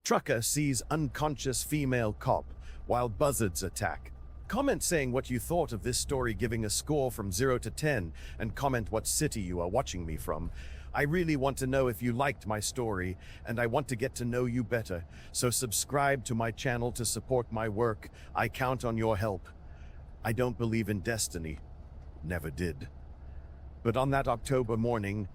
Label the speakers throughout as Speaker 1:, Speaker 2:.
Speaker 1: Trucker sees unconscious female cop while buzzards attack. Comment saying what you thought of this story, giving a score from 0 to 10, and comment what city you are watching me from. I really want to know if you liked my story, and I want to get to know you better, so subscribe to my channel to support my work. I count on your help. I don't believe in destiny. Never did. But on that October morning,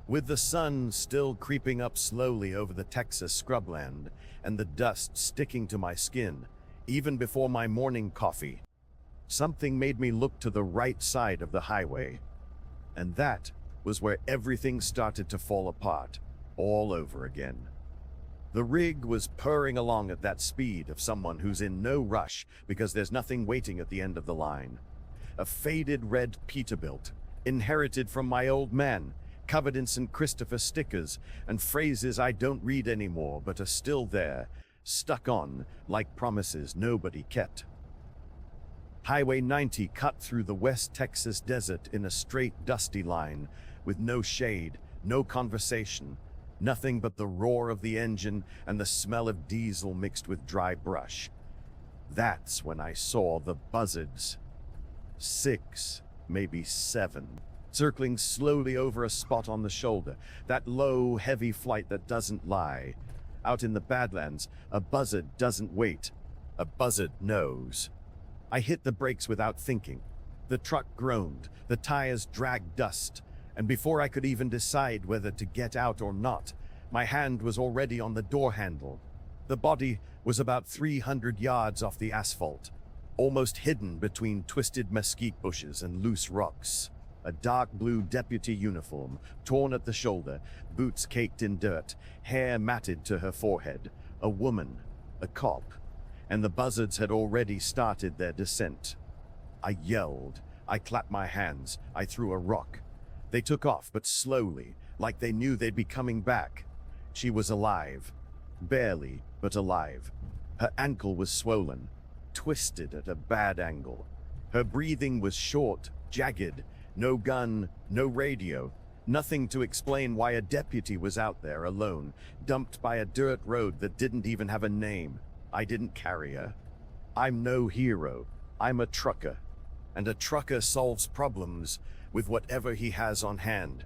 Speaker 1: with the sun still creeping up slowly over the Texas scrubland and the dust sticking to my skin, even before my morning coffee, something made me look to the right side of the highway. And that was where everything started to fall apart all over again. The rig was purring along at that speed of someone who's in no rush because there's nothing waiting at the end of the line. A faded red Peterbilt, inherited from my old man, covered in St. Christopher stickers and phrases I don't read anymore but are still there, stuck on like promises nobody kept. Highway 90 cut through the West Texas desert in a straight, dusty line, with no shade, no conversation, nothing but the roar of the engine and the smell of diesel mixed with dry brush. That's when I saw the buzzards. 6, maybe 7. Circling slowly over a spot on the shoulder, that low, heavy flight that doesn't lie. Out in the Badlands, a buzzard doesn't wait. A buzzard knows. I hit the brakes without thinking. The truck groaned, the tires dragged dust, and before I could even decide whether to get out or not, my hand was already on the door handle. The body was about 300 yards off the asphalt, almost hidden between twisted mesquite bushes and loose rocks. A dark blue deputy uniform, torn at the shoulder, boots caked in dirt, hair matted to her forehead. A woman, a cop, and the buzzards had already started their descent. I yelled, I clapped my hands, I threw a rock. They took off, but slowly, like they knew they'd be coming back. She was alive. Barely, but alive. Her ankle was swollen, twisted at a bad angle. Her breathing was short, jagged. No gun, no radio, nothing to explain why a deputy was out there alone, dumped by a dirt road that didn't even have a name. I didn't carry her. I'm no hero. I'm a trucker. And a trucker solves problems with whatever he has on hand.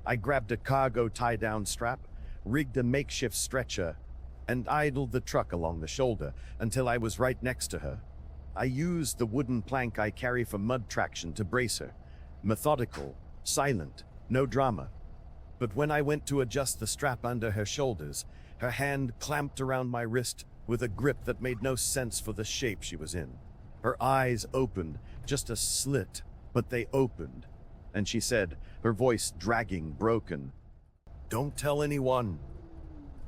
Speaker 1: I grabbed a cargo tie-down strap, rigged a makeshift stretcher, and idled the truck along the shoulder until I was right next to her. I used the wooden plank I carry for mud traction to brace her. Methodical, silent, no drama. But when I went to adjust the strap under her shoulders, her hand clamped around my wrist with a grip that made no sense for the shape she was in. Her eyes opened, just a slit, but they opened. And she said, her voice dragging, broken, "Don't tell anyone."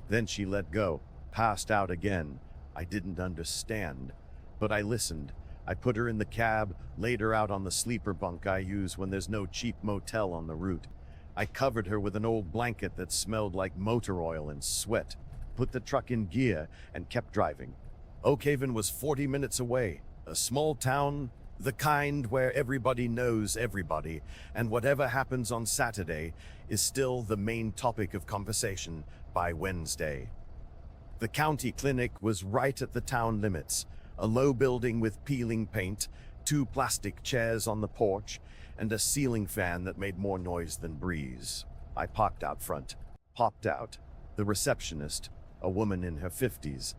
Speaker 1: Then she let go, passed out again. I didn't understand, but I listened. I put her in the cab, laid her out on the sleeper bunk I use when there's no cheap motel on the route. I covered her with an old blanket that smelled like motor oil and sweat, put the truck in gear, and kept driving. Oak Haven was 40 minutes away, a small town, the kind where everybody knows everybody, and whatever happens on Saturday is still the main topic of conversation by Wednesday. The county clinic was right at the town limits, a low building with peeling paint, 2 plastic chairs on the porch, and a ceiling fan that made more noise than breeze. I parked out front, popped out. The receptionist, a woman in her 50s,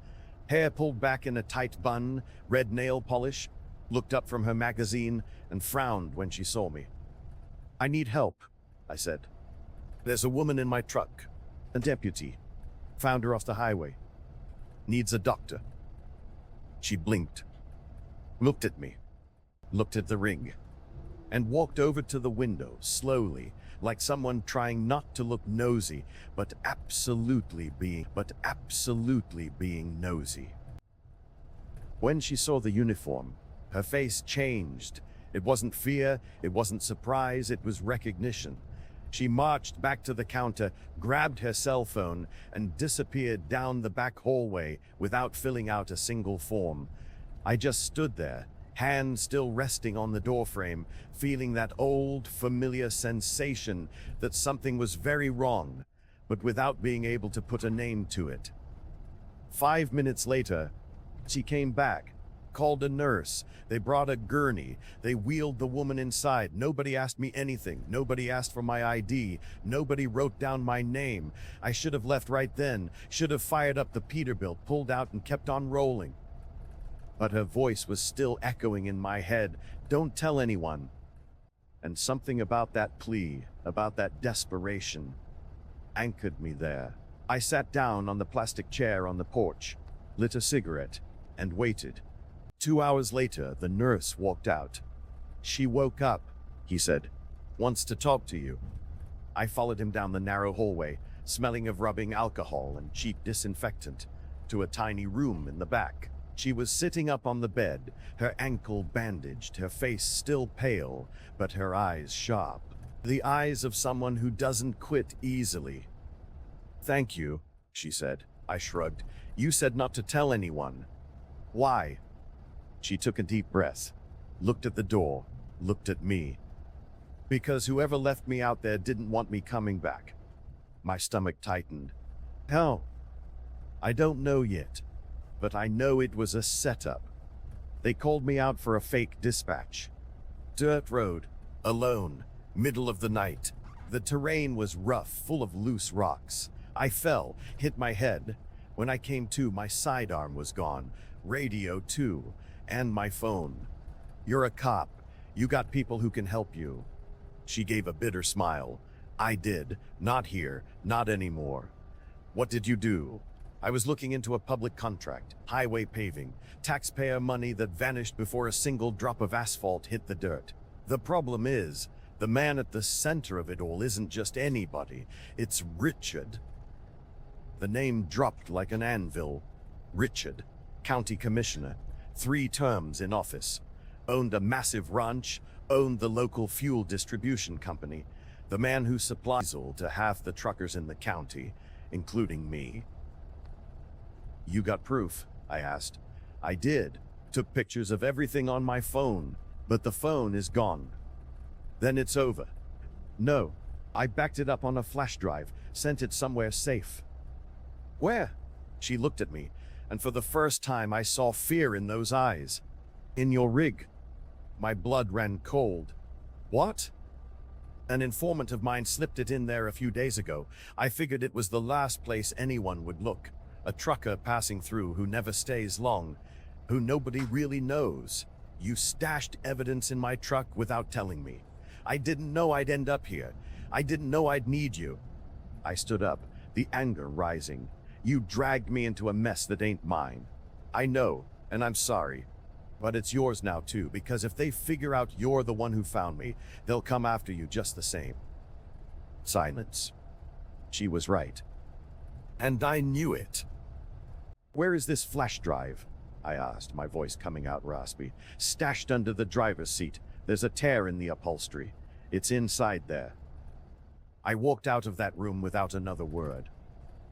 Speaker 1: hair pulled back in a tight bun, red nail polish, looked up from her magazine and frowned when she saw me. "I need help," I said. "There's a woman in my truck, a deputy. Found her off the highway. Needs a doctor." She blinked, looked at me, looked at the rig, and walked over to the window slowly, like someone trying not to look nosy, but absolutely being nosy. When she saw the uniform, her face changed. It wasn't fear, it wasn't surprise, it was recognition. She marched back to the counter, grabbed her cell phone, and disappeared down the back hallway without filling out a single form. I just stood there, hand still resting on the doorframe, feeling that old, familiar sensation that something was very wrong, but without being able to put a name to it. 5 minutes later, she came back, called a nurse. They brought a gurney. They wheeled the woman inside. Nobody asked me anything. Nobody asked for my ID. Nobody wrote down my name. I should have left right then, should have fired up the Peterbilt, pulled out and kept on rolling. But her voice was still echoing in my head. Don't tell anyone. And something about that plea, about that desperation, anchored me there. I sat down on the plastic chair on the porch, lit a cigarette, and waited. 2 hours later, the nurse walked out. She woke up, he said. Wants to talk to you. I followed him down the narrow hallway, smelling of rubbing alcohol and cheap disinfectant, to a tiny room in the back. She was sitting up on the bed, her ankle bandaged, her face still pale, but her eyes sharp. The eyes of someone who doesn't quit easily. Thank you, she said. I shrugged. You said not to tell anyone. Why? She took a deep breath, looked at the door, looked at me. Because whoever left me out there didn't want me coming back. My stomach tightened. How? I don't know yet, but I know it was a setup. They called me out for a fake dispatch. Dirt road, alone, middle of the night. The terrain was rough, full of loose rocks. I fell, hit my head. When I came to, my sidearm was gone, radio too, and my phone. You're a cop. You got people who can help you. She gave a bitter smile. I did. Not here. Not anymore. What did you do? I was looking into a public contract, highway paving, taxpayer money that vanished before a single drop of asphalt hit the dirt. The problem is, the man at the center of it all isn't just anybody. It's Richard. The name dropped like an anvil. Richard, county commissioner, 3 terms in office, owned a massive ranch, owned the local fuel distribution company, the man who supplied diesel to half the truckers in the county, including me. You got proof? I asked. I did. Took pictures of everything on my phone, but the phone is gone. Then it's over. No, I backed it up on a flash drive, sent it somewhere safe. Where? She looked at me, and for the first time I saw fear in those eyes. In your rig. My blood ran cold. What? An informant of mine slipped it in there a few days ago. I figured it was the last place anyone would look. A trucker passing through who never stays long, who nobody really knows. You stashed evidence in my truck without telling me. I didn't know I'd end up here. I didn't know I'd need you. I stood up, the anger rising. You dragged me into a mess that ain't mine. I know, and I'm sorry. But it's yours now too, because if they figure out you're the one who found me, they'll come after you just the same. Silence. She was right. And I knew it. Where is this flash drive? I asked, my voice coming out raspy. Stashed under the driver's seat. There's a tear in the upholstery. It's inside there. I walked out of that room without another word.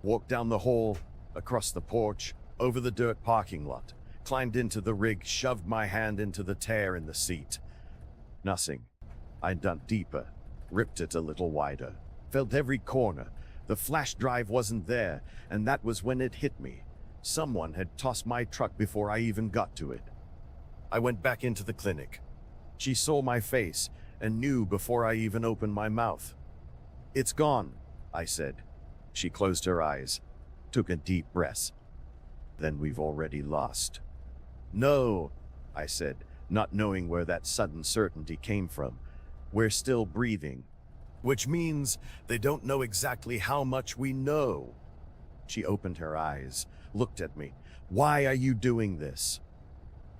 Speaker 1: Walked down the hall, across the porch, over the dirt parking lot. Climbed into the rig, shoved my hand into the tear in the seat. Nothing. I dug deeper, ripped it a little wider. Felt every corner. The flash drive wasn't there, and that was when it hit me. Someone had tossed my truck before I even got to it. I went back into the clinic. She saw my face and knew before I even opened my mouth. It's gone, I said. She closed her eyes, took a deep breath. Then we've already lost. No, I said, not knowing where that sudden certainty came from. We're still breathing. Which means they don't know exactly how much we know. She opened her eyes, looked at me. Why are you doing this?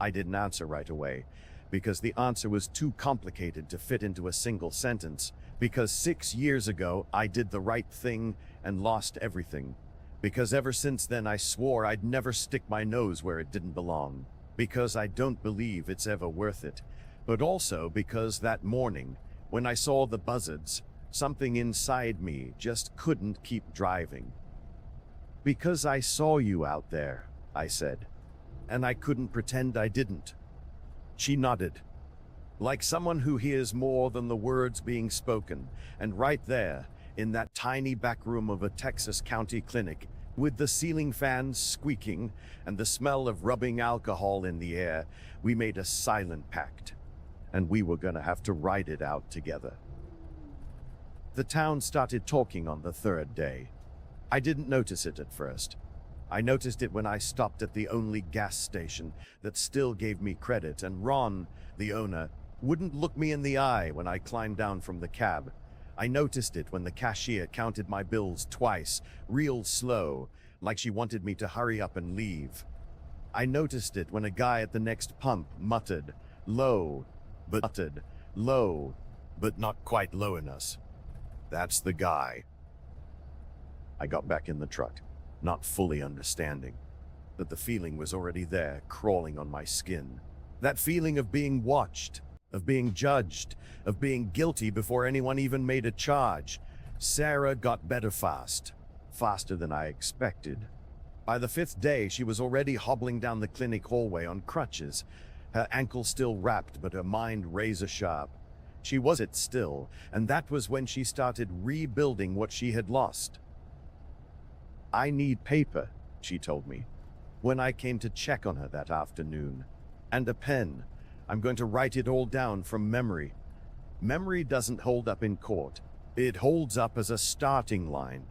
Speaker 1: I didn't answer right away, because the answer was too complicated to fit into a single sentence. Because 6 years ago, I did the right thing and lost everything. Because ever since then, I swore I'd never stick my nose where it didn't belong. Because I don't believe it's ever worth it. But also because that morning, when I saw the buzzards, something inside me just couldn't keep driving. Because I saw you out there, I said, and I couldn't pretend I didn't. She nodded, like someone who hears more than the words being spoken, and right there, in that tiny back room of a Texas county clinic, With the ceiling fans squeaking and the smell of rubbing alcohol in the air, we made a silent pact, and we were gonna have to ride it out together. The town started talking on the third day. I didn't notice it at first. I noticed it when I stopped at the only gas station that still gave me credit, and Ron, the owner, wouldn't look me in the eye when I climbed down from the cab. I noticed it when the cashier counted my bills twice, real slow, like she wanted me to hurry up and leave. I noticed it when a guy at the next pump muttered, low, but not quite low enough. That's the guy. I got back in the truck, not fully understanding that the feeling was already there, crawling on my skin. That feeling of being watched, of being judged, of being guilty before anyone even made a charge. Sarah got better fast, faster than I expected. By the 5th day, she was already hobbling down the clinic hallway on crutches, her ankle still wrapped but her mind razor sharp. She was it still, and that was when she started rebuilding what she had lost. I need paper, she told me, when I came to check on her that afternoon. And a pen. I'm going to write it all down from memory. Memory doesn't hold up in court. It holds up as a starting line.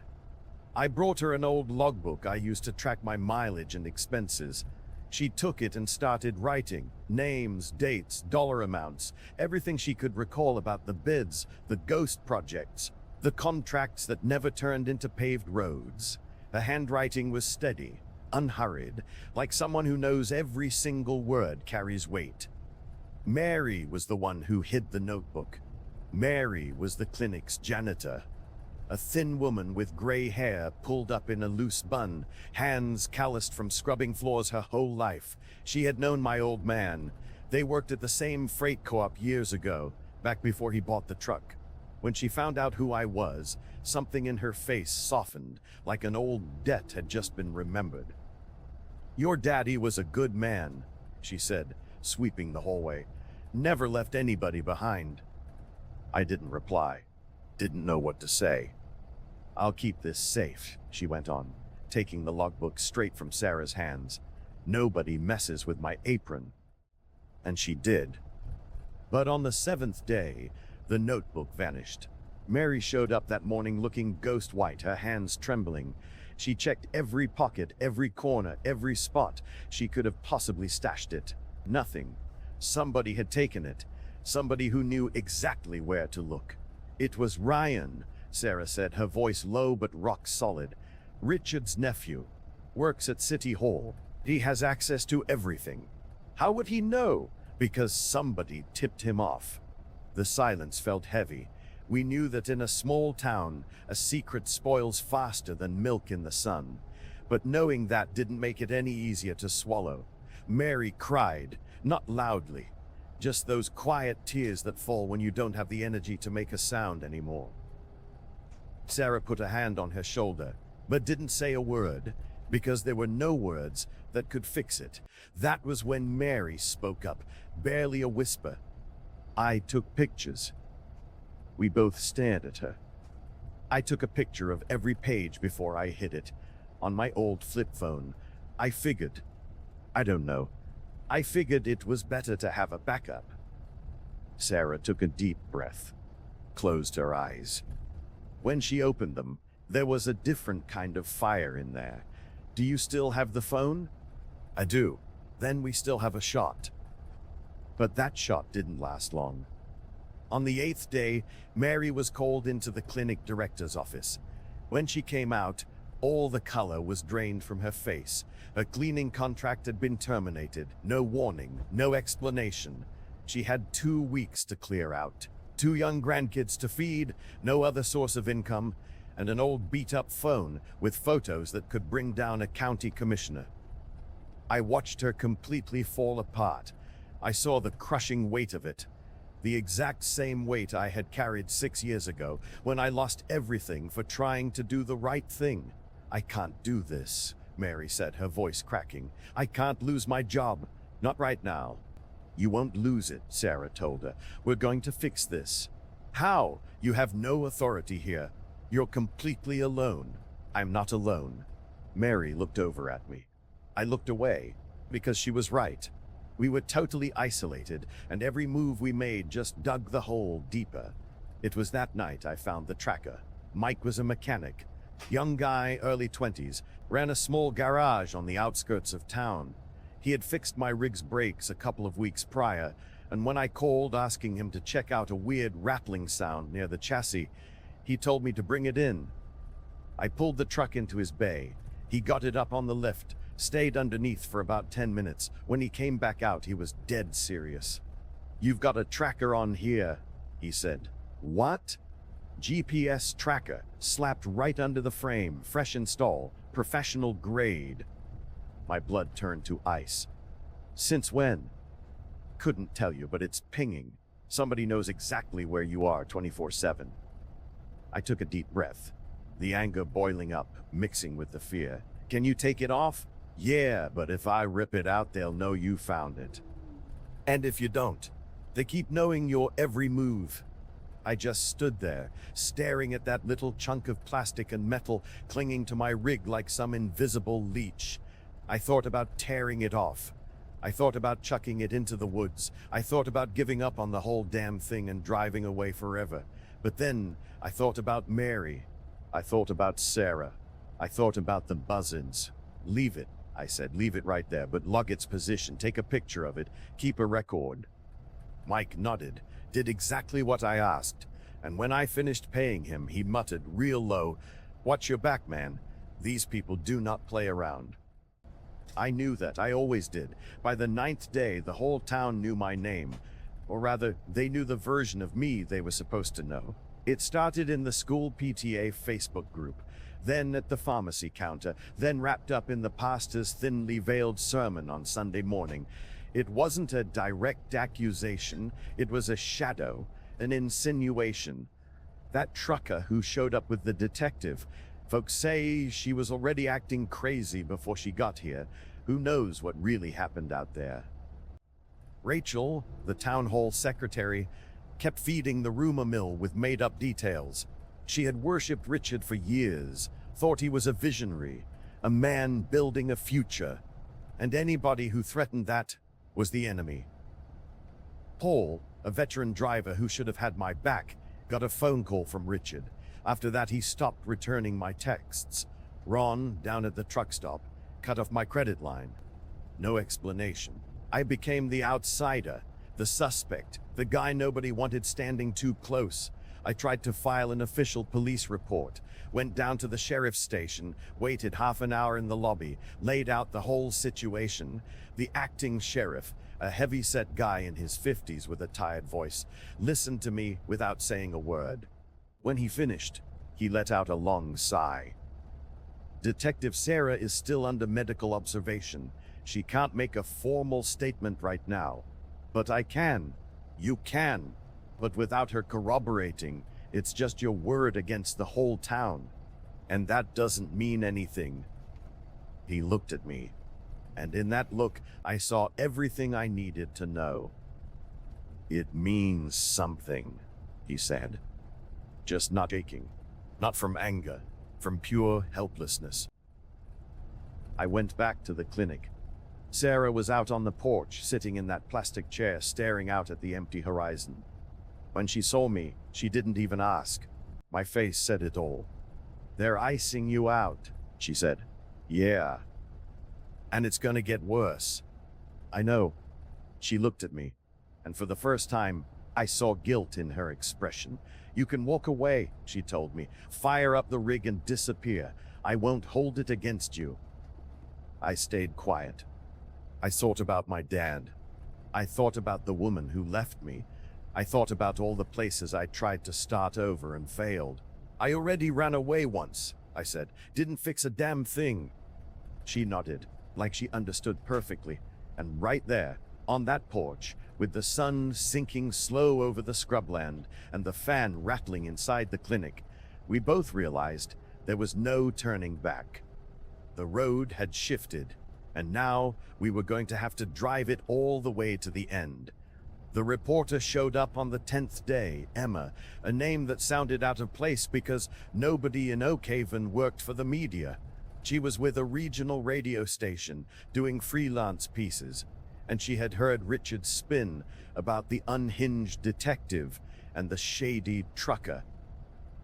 Speaker 1: I brought her an old logbook I used to track my mileage and expenses. She took it and started writing. Names, dates, dollar amounts, everything she could recall about the bids, the ghost projects, the contracts that never turned into paved roads. Her handwriting was steady, unhurried, like someone who knows every single word carries weight. Mary was the one who hid the notebook. Mary was the clinic's janitor. A thin woman with gray hair pulled up in a loose bun, hands calloused from scrubbing floors her whole life. She had known my old man. They worked at the same freight co-op years ago, back before he bought the truck. When she found out who I was, something in her face softened, like an old debt had just been remembered. "Your daddy was a good man," she said, sweeping the hallway. "Never left anybody behind." I didn't reply. Didn't know what to say. "I'll keep this safe," she went on, taking the logbook straight from Sarah's hands. "Nobody messes with my apron." And she did. But on the 7th day, the notebook vanished. Mary showed up that morning looking ghost white, her hands trembling. She checked every pocket, every corner, every spot she could have possibly stashed it. Nothing. Somebody had taken it. Somebody who knew exactly where to look. "It was Ryan," Sarah said, her voice low but rock solid. "Richard's nephew. Works at City Hall. He has access to everything." "How would he know?" "Because somebody tipped him off." The silence felt heavy. We knew that in a small town, a secret spoils faster than milk in the sun. But knowing that didn't make it any easier to swallow. Mary cried, not loudly, just those quiet tears that fall when you don't have the energy to make a sound anymore. Sarah put a hand on her shoulder, but didn't say a word, because there were no words that could fix it. That was when Mary spoke up, barely a whisper. "I took pictures." We both stared at her. "I took a picture of every page before I hid it, on my old flip phone. I figured it was better to have a backup." Sarah took a deep breath, closed her eyes. When she opened them, there was a different kind of fire in there. "Do you still have the phone?" "I do." "Then we still have a shot." But that shot didn't last long. On the 8th day, Mary was called into the clinic director's office. When she came out, all the color was drained from her face. Her cleaning contract had been terminated. No warning, no explanation. She had 2 weeks to clear out. 2 young grandkids to feed, no other source of income, and an old beat-up phone with photos that could bring down a county commissioner. I watched her completely fall apart. I saw the crushing weight of it. The exact same weight I had carried 6 years ago when I lost everything for trying to do the right thing. "I can't do this," Mary said, her voice cracking. "I can't lose my job. Not right now." "You won't lose it," Sarah told her. "We're going to fix this." "How? You have no authority here. You're completely alone." "I'm not alone." Mary looked over at me. I looked away, because she was right. We were totally isolated, and every move we made just dug the hole deeper. It was that night I found the tracker. Mike was a mechanic. Young guy, early 20s, ran a small garage on the outskirts of town. He had fixed my rig's brakes a couple of weeks prior, and when I called asking him to check out a weird rattling sound near the chassis, he told me to bring it in. I pulled the truck into his bay. He got it up on the lift, stayed underneath for about 10 minutes. When he came back out, he was dead serious. "You've got a tracker on here," he said. "What?" "GPS tracker, slapped right under the frame, fresh install, professional grade." My blood turned to ice. "Since when?" "Couldn't tell you, but it's pinging. Somebody knows exactly where you are 24/7. I took a deep breath, the anger boiling up, mixing with the fear. "Can you take it off?" "Yeah, but if I rip it out, they'll know you found it. And if you don't, they keep knowing your every move." I just stood there, staring at that little chunk of plastic and metal clinging to my rig like some invisible leech. I thought about tearing it off. I thought about chucking it into the woods. I thought about giving up on the whole damn thing and driving away forever. But then I thought about Mary. I thought about Sarah. I thought about the buzzards. "Leave it," I said. "Leave it right there, but log its position. Take a picture of it. Keep a record." Mike nodded, did exactly what I asked, and when I finished paying him, he muttered real low, "Watch your back, man. These people do not play around." I knew that. I always did. By the 9th day, the whole town knew my name. Or rather, they knew the version of me they were supposed to know. It started in the school PTA Facebook group, then at the pharmacy counter, then wrapped up in the pastor's thinly veiled sermon on Sunday morning. It wasn't a direct accusation, it was a shadow, an insinuation. That trucker who showed up with the detective, folks say she was already acting crazy before she got here. Who knows what really happened out there? Rachel, the town hall secretary, kept feeding the rumor mill with made-up details. She had worshipped Richard for years, thought he was a visionary, a man building a future, and anybody who threatened that was the enemy. Paul, a veteran driver who should have had my back, got a phone call from Richard. After that, he stopped returning my texts. Ron, down at the truck stop, cut off my credit line. No explanation. I became the outsider, the suspect, the guy nobody wanted standing too close. I tried to file an official police report, went down to the sheriff's station, waited half an hour in the lobby, laid out the whole situation. The acting sheriff, a heavy-set guy in his 50s with a tired voice, listened to me without saying a word. When he finished, he let out a long sigh. "Detective Sarah is still under medical observation. She can't make a formal statement right now. But I can. You can. But without her corroborating, it's just your word against the whole town. And that doesn't mean anything." He looked at me, and in that look, I saw everything I needed to know. "It means something," he said. Just not aching. Not from anger, from pure helplessness. I went back to the clinic. Sarah was out on the porch, sitting in that plastic chair, staring out at the empty horizon. When she saw me, she didn't even ask. My face said it all. "They're icing you out," she said. "Yeah. And it's gonna get worse." "I know." She looked at me, and for the first time, I saw guilt in her expression. "You can walk away," she told me. "Fire up the rig and disappear. I won't hold it against you." I stayed quiet. I thought about my dad. I thought about the woman who left me. I thought about all the places I tried to start over and failed. "I already ran away once," I said. "Didn't fix a damn thing." She nodded, like she understood perfectly, and right there, on that porch, with the sun sinking slow over the scrubland and the fan rattling inside the clinic, we both realized there was no turning back. The road had shifted, and now we were going to have to drive it all the way to the end. The reporter showed up on the 10th day, Emma, a name that sounded out of place because nobody in Oak Haven worked for the media. She was with a regional radio station doing freelance pieces, and she had heard Richard's spin about the unhinged detective and the shady trucker.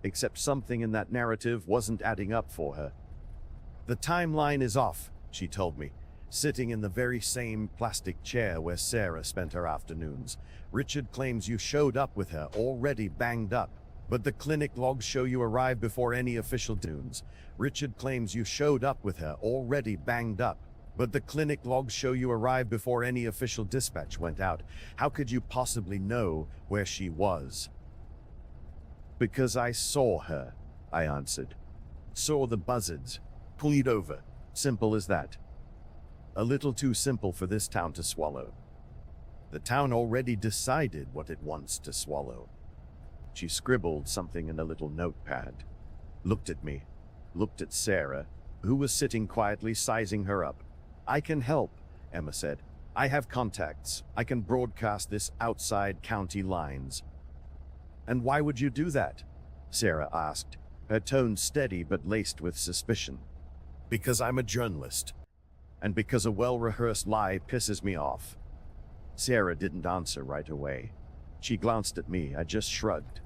Speaker 1: Except something in that narrative wasn't adding up for her. "The timeline is off," she told me, sitting in the very same plastic chair where Sarah spent her afternoons. "Richard claims you showed up with her already banged up, but the clinic logs show you arrived before any official dunes. Richard claims you showed up with her already banged up, but the clinic logs show you arrived before any official dispatch went out. How could you possibly know where she was?" "Because I saw her," I answered. "Saw the buzzards. Pulled over. Simple as that." A little too simple for this town to swallow. The town already decided what it wants to swallow. She scribbled something in a little notepad, looked at me, looked at Sarah, who was sitting quietly sizing her up. "I can help," Emma said. "I have contacts. I can broadcast this outside county lines." "And why would you do that?" Sarah asked, her tone steady but laced with suspicion. "Because I'm a journalist, and because a well-rehearsed lie pisses me off." Sarah didn't answer right away. She glanced at me. I just shrugged.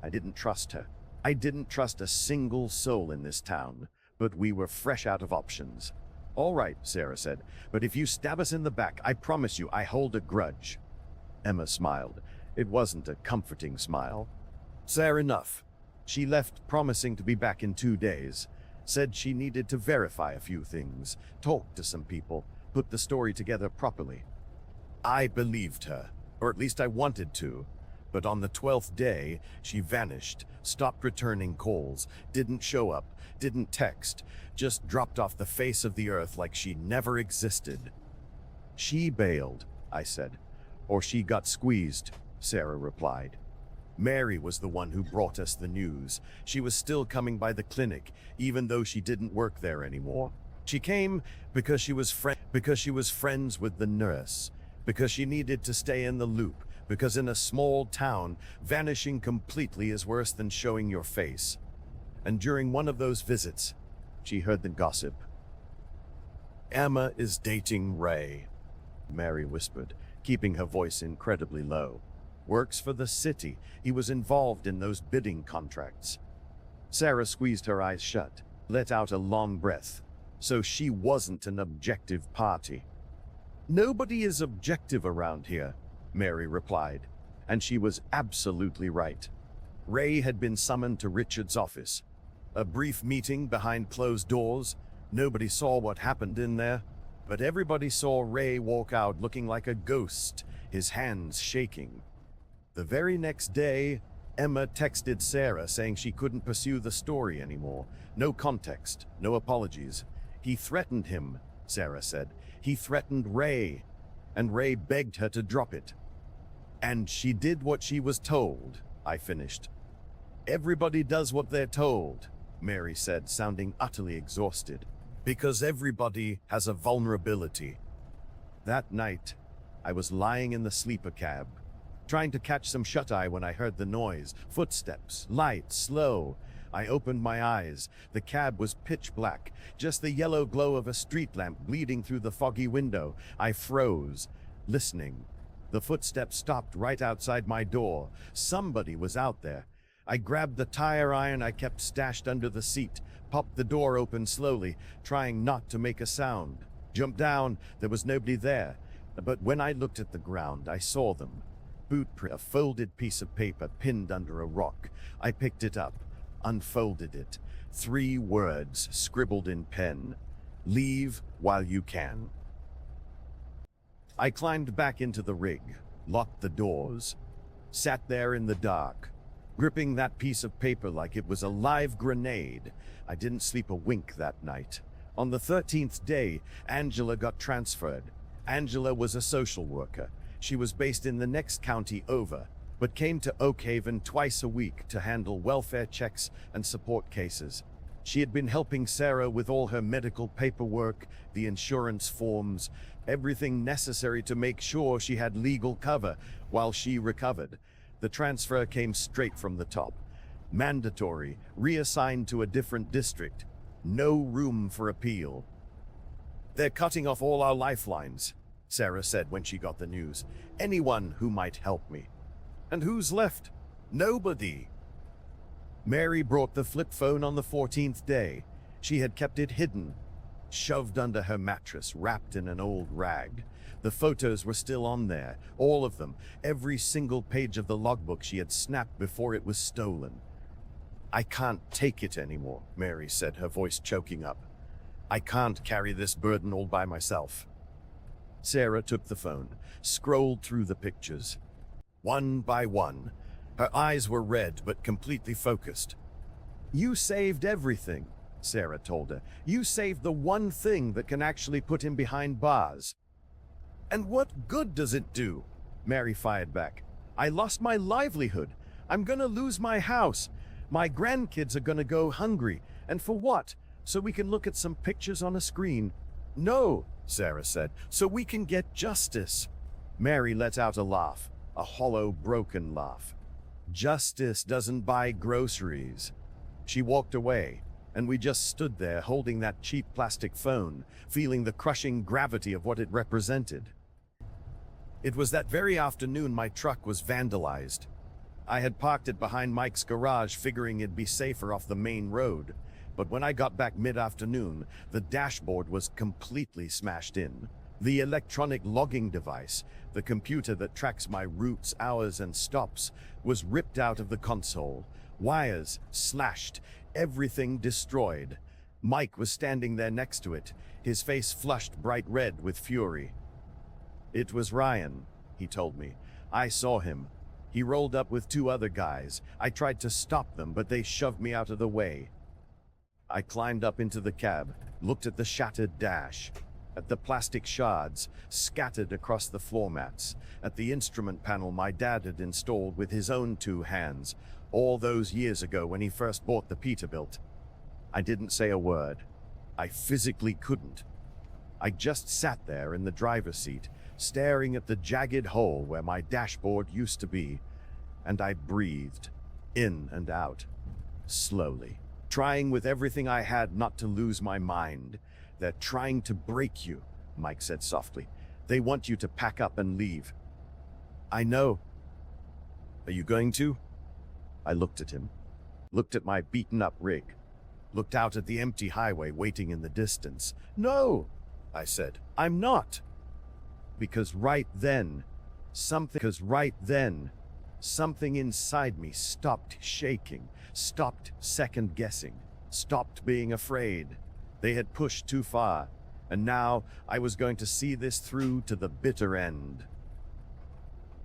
Speaker 1: I didn't trust her. I didn't trust a single soul in this town, but we were fresh out of options. "All right," Sarah said, "but if you stab us in the back, I promise you I hold a grudge." Emma smiled. It wasn't a comforting smile. "Fair enough." She left, promising to be back in 2 days. Said she needed to verify a few things, talk to some people, put the story together properly. I believed her, or at least I wanted to. But on the 12th day, she vanished, stopped returning calls, didn't show up, didn't text, just dropped off the face of the earth like she never existed. "She bailed," I said. "Or she got squeezed," Sarah replied. "Mary was the one who brought us the news. She was still coming by the clinic, even though she didn't work there anymore. She came because she was friends with the nurse, because she needed to stay in the loop, because in a small town, vanishing completely is worse than showing your face. And during one of those visits, she heard the gossip. "Emma is dating Ray," Mary whispered, keeping her voice incredibly low. "Works for the city. He was involved in those bidding contracts." Sarah squeezed her eyes shut, let out a long breath. So she wasn't an objective party. "Nobody is objective around here," Mary replied, and she was absolutely right. Ray had been summoned to Richard's office. A brief meeting behind closed doors. Nobody saw what happened in there, but everybody saw Ray walk out looking like a ghost, his hands shaking. The very next day, Emma texted Sarah saying she couldn't pursue the story anymore. No context, no apologies. "He threatened him," Sarah said. "He threatened Ray, and Ray begged her to drop it." "And she did what she was told," I finished. "Everybody does what they're told," Mary said, sounding utterly exhausted. "Because everybody has a vulnerability." That night, I was lying in the sleeper cab, trying to catch some shut-eye when I heard the noise. Footsteps, light, slow. I opened my eyes. The cab was pitch black, just the yellow glow of a street lamp bleeding through the foggy window. I froze, listening. The footsteps stopped right outside my door. Somebody was out there. I grabbed the tire iron I kept stashed under the seat, popped the door open slowly, trying not to make a sound. Jumped down. There was nobody there. But when I looked at the ground, I saw them. Boot print, a folded piece of paper pinned under a rock. I picked it up, unfolded it. 3 words scribbled in pen. "Leave while you can." I climbed back into the rig, locked the doors, sat there in the dark, gripping that piece of paper like it was a live grenade. I didn't sleep a wink that night. On the 13th day, Angela got transferred. Angela was a social worker. She was based in the next county over, but came to Oak Haven twice a week to handle welfare checks and support cases. She had been helping Sarah with all her medical paperwork, the insurance forms, everything necessary to make sure she had legal cover while she recovered. The transfer came straight from the top. Mandatory, reassigned to a different district. No room for appeal. They're cutting off all our lifelines, Sarah said when she got the news. Anyone who might help me. And who's left? Nobody. Mary brought the flip phone on the 14th day. She had kept it hidden, shoved under her mattress, wrapped in an old rag. The photos were still on there, all of them, every single page of the logbook she had snapped before it was stolen. I can't take it anymore, Mary said, her voice choking up. I can't carry this burden all by myself. Sarah took the phone, scrolled through the pictures. One by one, her eyes were red but completely focused. You saved everything, Sarah told her. You saved the one thing that can actually put him behind bars. And what good does it do? Mary fired back. I lost my livelihood. I'm gonna lose my house. My grandkids are gonna go hungry. And for what? So we can look at some pictures on a screen. No, Sarah said, so we can get justice. Mary let out a laugh, a hollow, broken laugh. Justice doesn't buy groceries. She walked away, and we just stood there holding that cheap plastic phone, feeling the crushing gravity of what it represented. It was that very afternoon my truck was vandalized. I had parked it behind Mike's garage, figuring it'd be safer off the main road. But when I got back mid-afternoon, the dashboard was completely smashed in. The electronic logging device, the computer that tracks my routes, hours, and stops, was ripped out of the console. Wires slashed, everything destroyed. Mike was standing there next to it, his face flushed bright red with fury. It was Ryan, he told me. I saw him. He rolled up with two other guys. I tried to stop them, but they shoved me out of the way. I climbed up into the cab, looked at the shattered dash, at the plastic shards scattered across the floor mats, at the instrument panel my dad had installed with his own two hands, all those years ago when he first bought the Peterbilt. I didn't say a word. I physically couldn't. I just sat there in the driver's seat, staring at the jagged hole where my dashboard used to be, and I breathed, in and out, slowly. Trying with everything I had not to lose my mind. They're trying to break you, Mike said softly. They want you to pack up and leave. I know. Are you going to? I looked at him, looked at my beaten-up rig, looked out at the empty highway waiting in the distance. No, I said, I'm not. Because right then, something inside me stopped shaking, stopped second-guessing, stopped being afraid. They had pushed too far, and now I was going to see this through to the bitter end.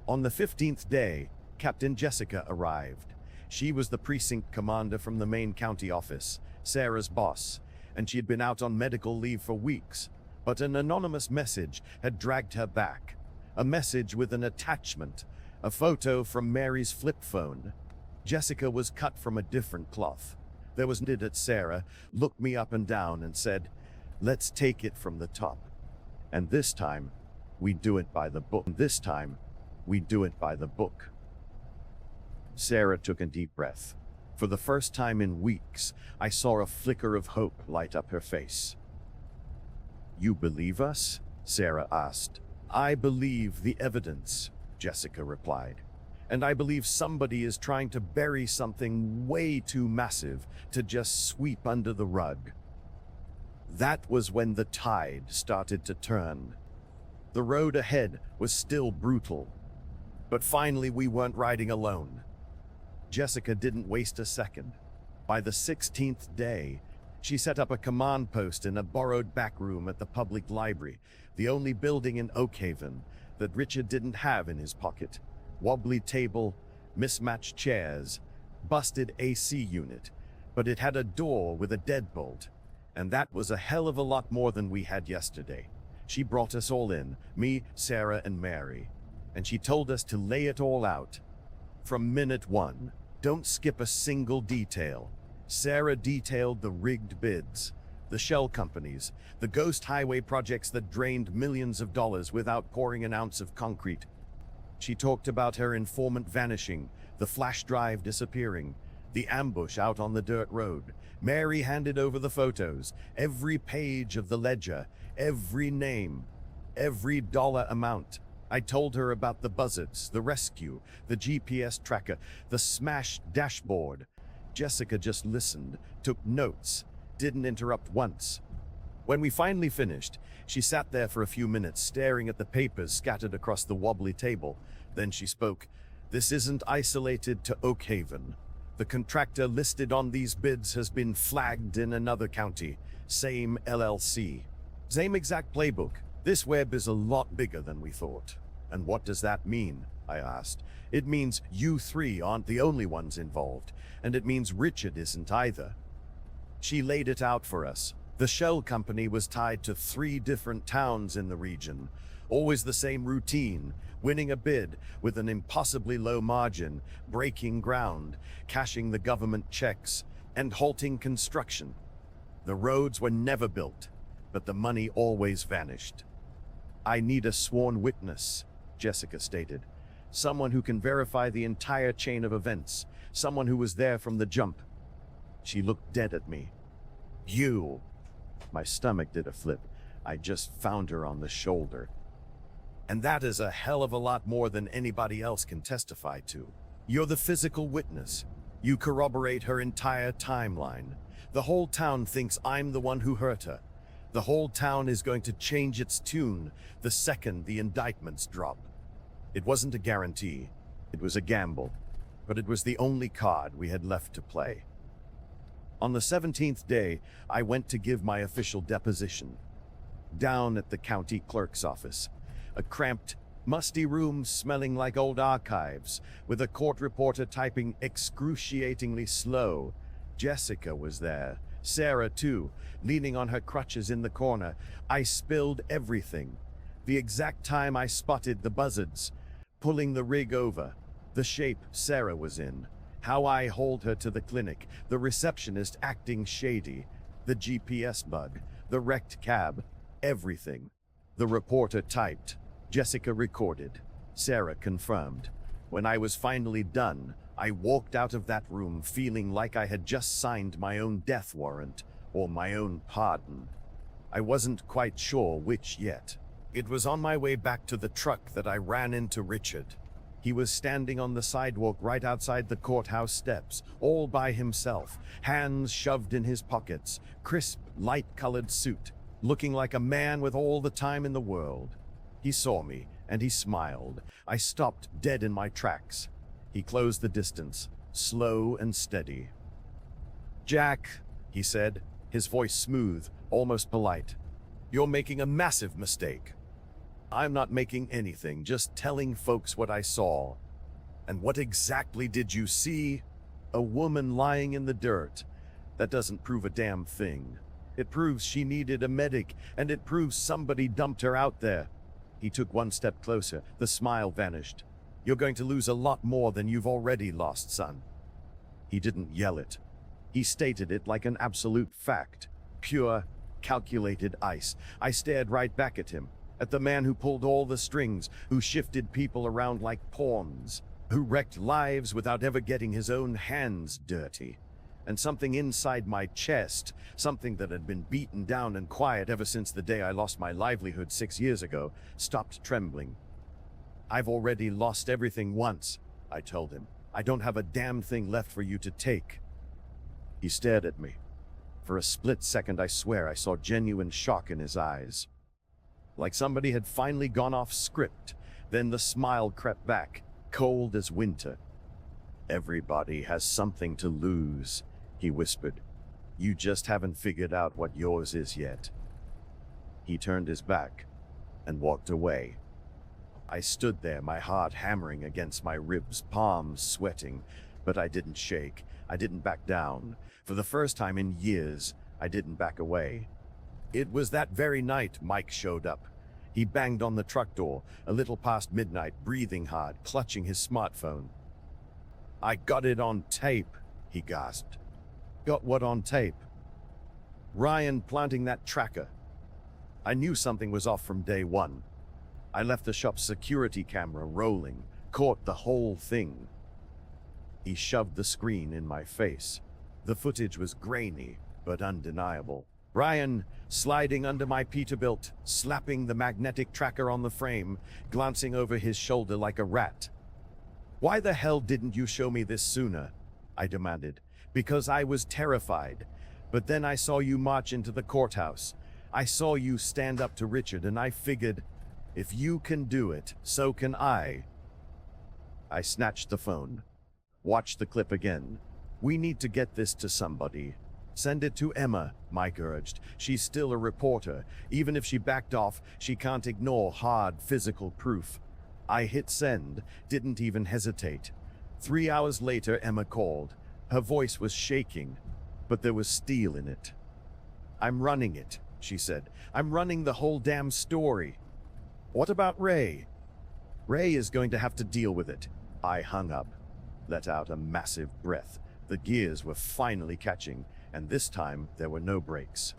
Speaker 1: On the 15th day, Captain Jessica arrived. She was the precinct commander from the main county office, Sarah's boss, and she had been out on medical leave for weeks, but an anonymous message had dragged her back. A message with an attachment, a photo from Mary's flip phone. Jessica was cut from a different cloth. There was knit at Sarah, looked me up and down and said, let's take it from the top. And this time, we do it by the book. Sarah took a deep breath. For the first time in weeks, I saw a flicker of hope light up her face. You believe us? Sarah asked. I believe the evidence, Jessica replied. And I believe somebody is trying to bury something way too massive to just sweep under the rug. That was when the tide started to turn. The road ahead was still brutal. But finally we weren't riding alone. Jessica didn't waste a second. By the 16th day, she set up a command post in a borrowed back room at the public library, the only building in Oakhaven that Richard didn't have in his pocket. Wobbly table, mismatched chairs, busted AC unit, but it had a door with a deadbolt, and that was a hell of a lot more than we had yesterday. She brought us all in, me, Sarah, and Mary, and she told us to lay it all out. From minute one, don't skip a single detail. Sarah detailed the rigged bids, the shell companies, the ghost highway projects that drained millions of dollars without pouring an ounce of concrete. She talked about her informant vanishing, the flash drive disappearing, The ambush out on the dirt road. Mary handed over the photos, every page of the ledger, every name, every dollar amount. I told her about the buzzards, the rescue, the GPS tracker, the smashed dashboard. Jessica just listened, took notes, didn't interrupt once. When we finally finished, she sat there for a few minutes staring at the papers scattered across the wobbly table. Then she spoke. This isn't isolated to Oak Haven. The contractor listed on these bids has been flagged in another county. Same LLC. Same exact playbook. This web is a lot bigger than we thought. And what does that mean? I asked. It means you three aren't the only ones involved, and it means Richard isn't either. She laid it out for us. The shell company was tied to 3 different towns in the region. Always the same routine, winning a bid with an impossibly low margin, breaking ground, cashing the government checks, and halting construction. The roads were never built, but the money always vanished. I need a sworn witness, Jessica stated. Someone who can verify the entire chain of events. Someone who was there from the jump. She looked dead at me. You. My stomach did a flip. I just found her on the shoulder. And that is a hell of a lot more than anybody else can testify to. You're the physical witness. You corroborate her entire timeline. The whole town thinks I'm the one who hurt her. The whole town is going to change its tune the second the indictments drop. It wasn't a guarantee. It was a gamble. But it was the only card we had left to play. On the 17th day, I went to give my official deposition. Down at the county clerk's office. A cramped, musty room smelling like old archives, with a court reporter typing excruciatingly slow. Jessica was there. Sarah, too, leaning on her crutches in the corner. I spilled everything. The exact time I spotted the buzzards, pulling the rig over. The shape Sarah was in. How I hauled her to the clinic. The receptionist acting shady. The GPS bug. The wrecked cab. Everything. The reporter typed. Jessica recorded. Sarah confirmed. When I was finally done, I walked out of that room feeling like I had just signed my own death warrant, or my own pardon. I wasn't quite sure which yet. It was on my way back to the truck that I ran into Richard. He was standing on the sidewalk right outside the courthouse steps, all by himself, hands shoved in his pockets, crisp, light-colored suit, looking like a man with all the time in the world. He saw me, and he smiled. I stopped dead in my tracks. He closed the distance, slow and steady. "Jack," he said, his voice smooth, almost polite. "You're making a massive mistake." "I'm not making anything, just telling folks what I saw." "And what exactly did you see?" "A woman lying in the dirt. That doesn't prove a damn thing. It proves she needed a medic, and it proves somebody dumped her out there." He took one step closer. The smile vanished. "You're going to lose a lot more than you've already lost, son." He didn't yell it. He stated it like an absolute fact. Pure, calculated ice. I stared right back at him. At the man who pulled all the strings, who shifted people around like pawns, who wrecked lives without ever getting his own hands dirty. And something inside my chest, something that had been beaten down and quiet ever since the day I lost my livelihood 6 years ago, stopped trembling. "I've already lost everything once," I told him. "I don't have a damn thing left for you to take." He stared at me. For a split second, I swear I saw genuine shock in his eyes. Like somebody had finally gone off script. Then the smile crept back, cold as winter. "Everybody has something to lose," he whispered. "You just haven't figured out what yours is yet." He turned his back and walked away. I stood there, my heart hammering against my ribs, palms sweating, but I didn't shake. I didn't back down. For the first time in years, I didn't back away. It was that very night Mike showed up. He banged on the truck door, a little past midnight, breathing hard, clutching his smartphone. "I got it on tape," he gasped. "Got what on tape?" "Ryan planting that tracker." I knew something was off from day one. I left the shop's security camera rolling, caught the whole thing. He shoved the screen in my face. The footage was grainy, but undeniable. Brian, sliding under my Peterbilt, slapping the magnetic tracker on the frame, glancing over his shoulder like a rat. "Why the hell didn't you show me this sooner?" I demanded. "Because I was terrified. But then I saw you march into the courthouse. I saw you stand up to Richard, and I figured, if you can do it, so can I." I snatched the phone. "Watch the clip again. We need to get this to somebody." "Send it to Emma," Mike urged. "She's still a reporter. Even if she backed off, she can't ignore hard physical proof." I hit send, didn't even hesitate. 3 hours later, Emma called. Her voice was shaking, but there was steel in it. "I'm running it," she said. "I'm running the whole damn story." "What about Ray?" "Ray is going to have to deal with it." I hung up, let out a massive breath. The gears were finally catching, and this time there were no brakes.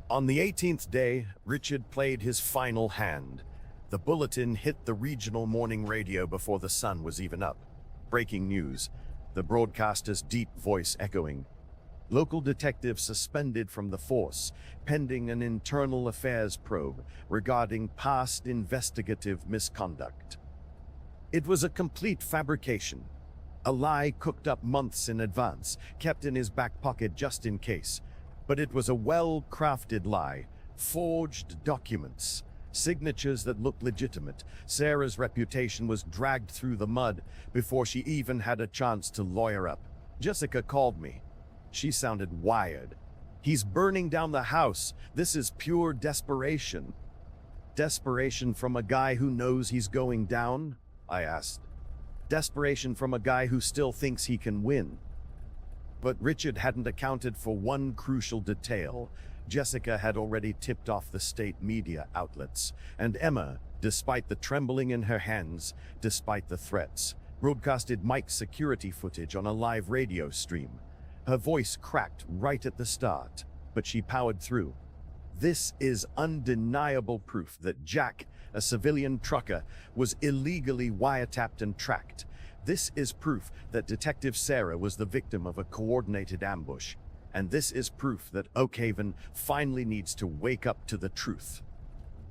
Speaker 1: On the 18th day, Richard played his final hand. The bulletin hit the regional morning radio before the sun was even up. Breaking news, the broadcaster's deep voice echoing. Local detectives suspended from the force, pending an internal affairs probe regarding past investigative misconduct. It was a complete fabrication. A lie cooked up months in advance, kept in his back pocket just in case. But it was a well-crafted lie. Forged documents, signatures that looked legitimate. Sarah's reputation was dragged through the mud before she even had a chance to lawyer up. Jessica called me. She sounded wired. "He's burning down the house. This is pure desperation." "Desperation from a guy who knows he's going down?" I asked. "Desperation from a guy who still thinks he can win." But Richard hadn't accounted for one crucial detail. Jessica had already tipped off the state media outlets, and Emma, despite the trembling in her hands, despite the threats, broadcasted Mike's security footage on a live radio stream. Her voice cracked right at the start, but she powered through. "This is undeniable proof that Jack, a civilian trucker, was illegally wiretapped and tracked. This is proof that Detective Sarah was the victim of a coordinated ambush. And this is proof that Oakhaven finally needs to wake up to the truth."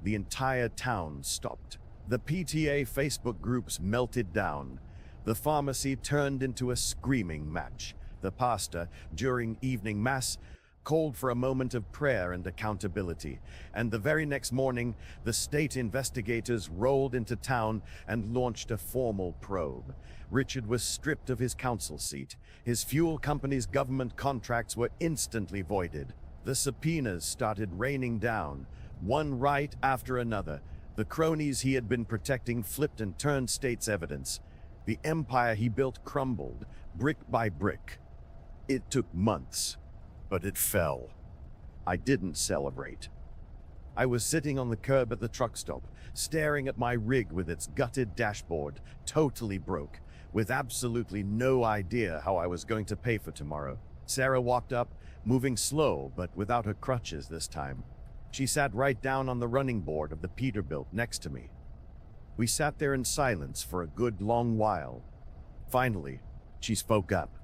Speaker 1: The entire town stopped. The PTA Facebook groups melted down. The pharmacy turned into a screaming match. The pastor, during evening mass, called for a moment of prayer and accountability, and the very next morning, the state investigators rolled into town and launched a formal probe. Richard was stripped of his council seat. His fuel company's government contracts were instantly voided. The subpoenas started raining down, one right after another. The cronies he had been protecting flipped and turned state's evidence. The empire he built crumbled, brick by brick. It took months, but it fell. I didn't celebrate. I was sitting on the curb at the truck stop, staring at my rig with its gutted dashboard, totally broke, with absolutely no idea how I was going to pay for tomorrow. Sarah walked up, moving slow, but without her crutches this time. She sat right down on the running board of the Peterbilt next to me. We sat there in silence for a good long while. Finally, she spoke up.